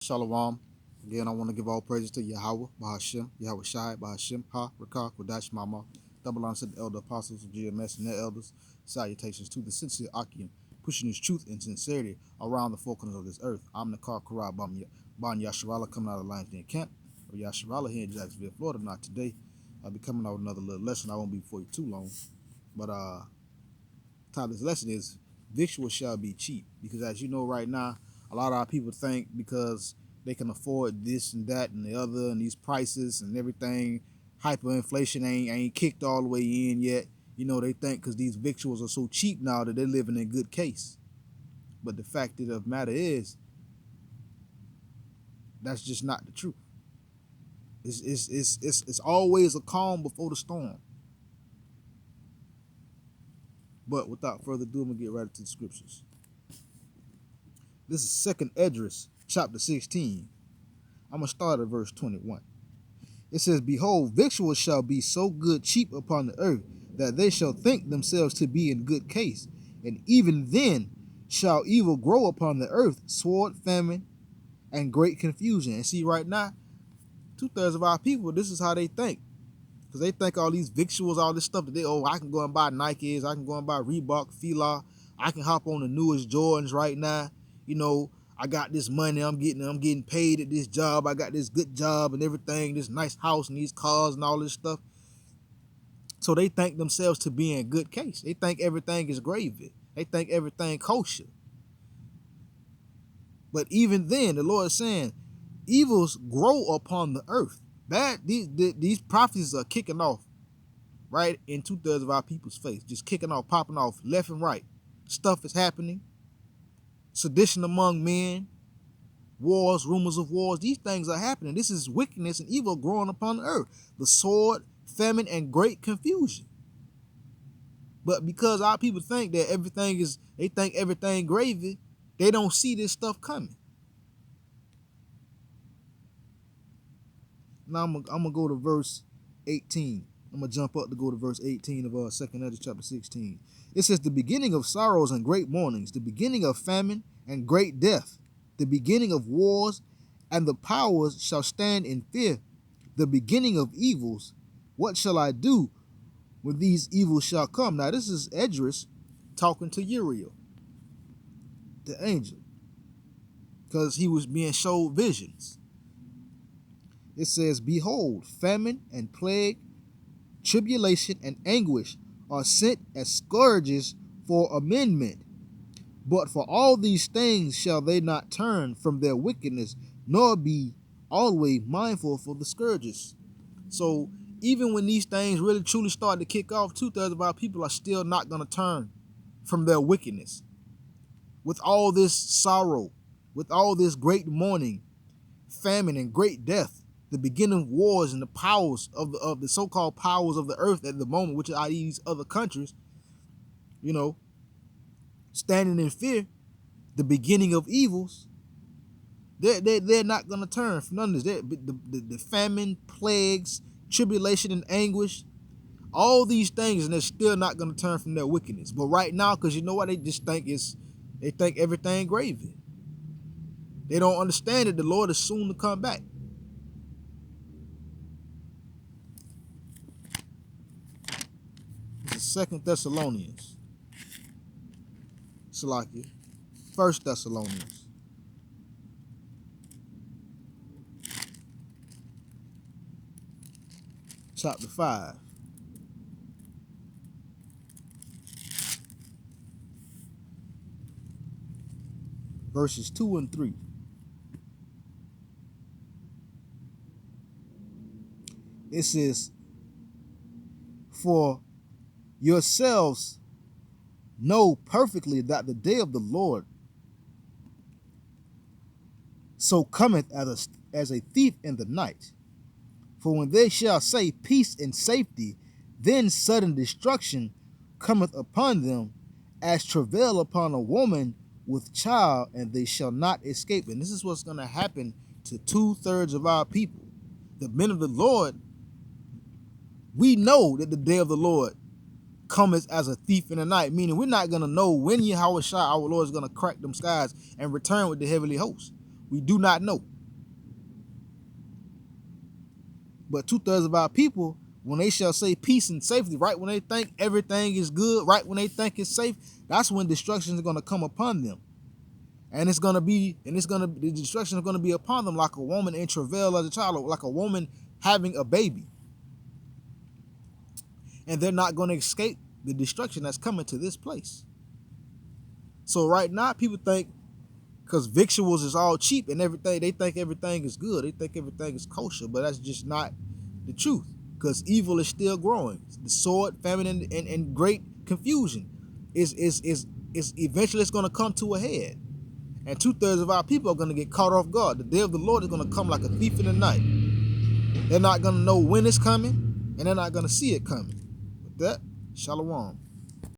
Shalom. Again, I want to give all praises to Yahweh, Bahashem, Yahweh Shai, Bahashem, Ha, Rakah, Kodash, Mama. Double honors to the elder apostles of GMS and their elders. Salutations to the sincere Akim, pushing his truth and sincerity around the four corners of this earth. I'm the Car Karab Ban Yasharala coming out of Lions Den Camp of Yasharala here in Jacksonville, Florida. Not today. I'll be coming out with another little lesson. I won't be before you too long. But title of this lesson is Victuals shall be cheap. Because as you know right now, a lot of our people think because they can afford this and that and the other and these prices and everything, hyperinflation ain't kicked all the way in yet. You know, they think because these victuals are so cheap now that they're living in good case. But the fact of the matter is, that's just not the truth. It's always a calm before the storm. But without further ado, I'm going to get right into the scriptures. This is 2nd Esdras, chapter 16. I'm going to start at verse 21. It says, Behold, victuals shall be so good cheap upon the earth, that they shall think themselves to be in good case. And even then shall evil grow upon the earth, sword, famine, and great confusion. And see, right now, 2/3 of our people, this is how they think. Because they think all these victuals, all this stuff that I can go and buy Nikes, I can go and buy Reebok, Fila, I can hop on the newest Jordans right now. You know, I got this money, I'm getting paid at this job, I got this good job and everything, this nice house and these cars and all this stuff. So they think themselves to be in good case. They think everything is gravy. They think everything kosher. But even then, the Lord is saying, evils grow upon the earth. These prophecies are kicking off right in 2/3 of our people's face, just kicking off, popping off left and right. Stuff is happening. Sedition among men, wars, rumors of wars. These things are happening. This is wickedness and evil growing upon the earth. The sword, famine, and great confusion. But because our people think that they think everything gravy, they don't see this stuff coming. Now I'm gonna go to verse 18. I'm gonna jump up to go to verse 18 of 2nd Esdras chapter 16. It says, the beginning of sorrows and great mournings, the beginning of famine and great death, the beginning of wars, and the powers shall stand in fear, the beginning of evils. What shall I do when these evils shall come? Now this is Esdras talking to Uriel, the angel, because he was being showed visions. It says, Behold, famine and plague, tribulation and anguish are sent as scourges for amendment. But for all these things shall they not turn from their wickedness, nor be always mindful for the scourges. So even when these things really truly start to kick off, 2/3 of our people are still not going to turn from their wickedness. With all this sorrow, with all this great mourning, famine, and great death, the beginning of wars and the powers of the so-called powers of the earth at the moment, which are these other countries, you know, standing in fear, the beginning of evils, they're not going to turn from none of this. The famine, plagues, tribulation, and anguish, all these things, and they're still not going to turn from their wickedness. But right now, because you know what, they think everything gravy. They don't understand that the Lord is soon to come back. This is 2nd Thessalonians. Salakia. 1st Thessalonians. Chapter 5. Verses 2 and 3. It says, For yourselves know perfectly that the day of the Lord so cometh as a thief in the night. For when they shall say peace and safety, then sudden destruction cometh upon them, as travail upon a woman with child, and they shall not escape. And this is what's going to happen to 2/3 of our people. The men of the Lord, we know that the day of the Lord cometh as a thief in the night, meaning we're not going to know when Yahweh Shai, our Lord, is going to crack them skies and return with the heavenly hosts. We do not know. But 2/3 of our people, when they shall say peace and safety, right when they think everything is good, right when they think it's safe, that's when destruction is going to come upon them. And the destruction is going to be upon them like a woman in travail as a child, or like a woman having a baby. And they're not going to escape the destruction that's coming to this place. So right now, people think because Victuals is all cheap and everything, they think everything is good. They think everything is kosher, but that's just not the truth. Because evil is still growing. The sword, famine, and great confusion is eventually it's going to come to a head. And 2/3 of our people are going to get caught off guard. The day of the Lord is going to come like a thief in the night. They're not going to know when it's coming, and they're not going to see it coming. With that, shalom.